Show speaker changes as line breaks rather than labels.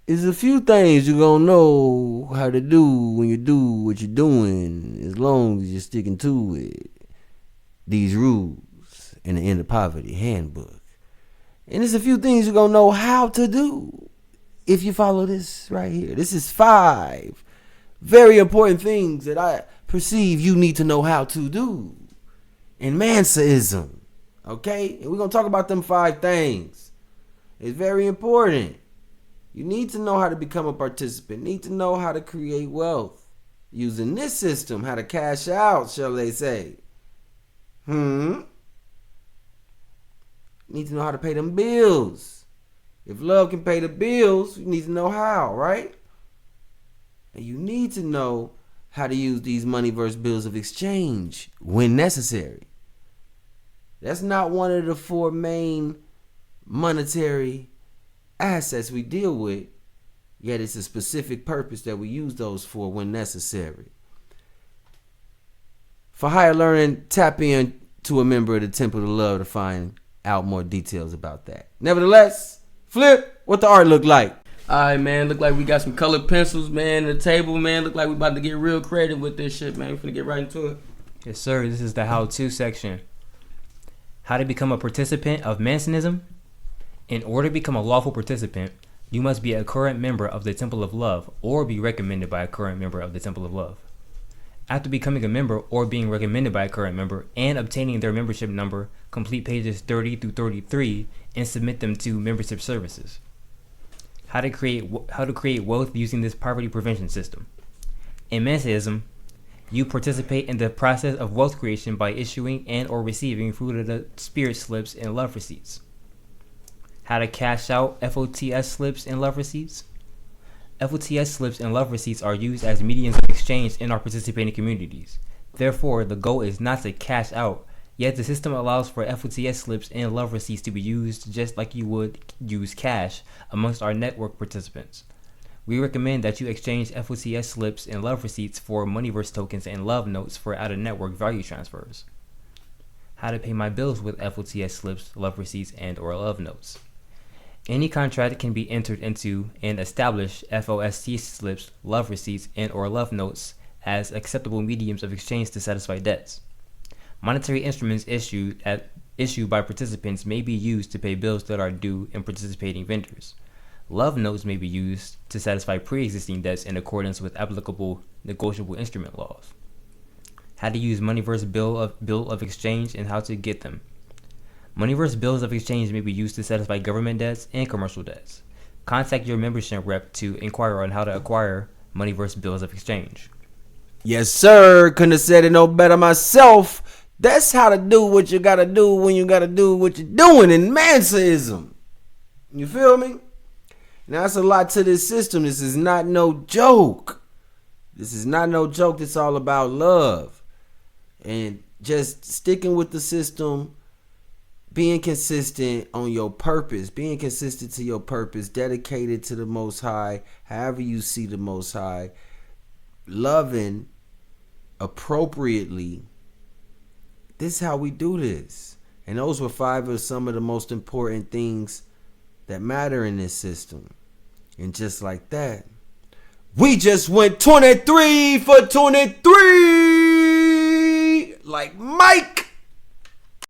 It's a few things you're gonna know how to do when you do what you're doing, as long as you're sticking to it. These rules in the End of Poverty Handbook. And there's a few things you're gonna know how to do if you follow this right here. This is 5 very important things that I perceive you need to know how to do in Mansaism. Okay? And we're gonna talk about them 5 things. It's very important. You need to know how to become a participant. Need to know how to create wealth using this system. How to cash out, shall they say. Need to know how to pay them bills. If love can pay the bills, you need to know how, right? And you need to know how to use these Moneyverse bills of exchange when necessary. That's not one of the 4 main monetary assets we deal with, yet it's a specific purpose that we use those for when necessary. For higher learning, tap in to a member of the Temple of Love to find out more details about that. Nevertheless, Flip, what the art look like?
Alright, man, look like we got some colored pencils, man, the table, man. Look like we about to get real creative with this shit, man. We finna get right into it.
Yes, sir. This is the how-to section. How to become a participant of Mansaism. In order to become a lawful participant, you must be a current member of the Temple of Love or be recommended by a current member of the Temple of Love. After becoming a member or being recommended by a current member and obtaining their membership number, complete pages 30 through 33 and submit them to membership services. How to create wealth using this poverty prevention system. In Mansaism, you participate in the process of wealth creation by issuing and or receiving fruit of the spirit slips and love receipts. How to cash out FOTS slips and love receipts. FOTS slips and love receipts are used as mediums of exchange in our participating communities. Therefore, the goal is not to cash out, yet the system allows for FOTS slips and love receipts to be used just like you would use cash amongst our network participants. We recommend that you exchange FOTS slips and love receipts for Moneyverse tokens and love notes for out-of-network value transfers. How to pay my bills with FOTS slips, love receipts, and or love notes. Any contract can be entered into and establish FOTS slips, love receipts, and or love notes as acceptable mediums of exchange to satisfy debts. Monetary instruments issued by participants may be used to pay bills that are due in participating vendors. Love notes may be used to satisfy pre-existing debts in accordance with applicable negotiable instrument laws. How to use Moneyverse bill of exchange and how to get them. Moneyverse bills of exchange may be used to satisfy government debts and commercial debts. Contact your membership rep to inquire on how to acquire Moneyverse bills of exchange.
Yes, sir. Couldn't have said it no better myself. That's how to do what you gotta do when you gotta do what you're doing in Mansaism. You feel me? Now, that's a lot to this system. This is not no joke. This is not no joke. It's all about love. And just sticking with the system, being consistent on your purpose, being consistent to your purpose, dedicated to the Most High, however you see the Most High, loving appropriately. This is how we do this. And those were 5 of some of the most important things that matter in this system. And just like that, we just went 23 for 23 like Mike.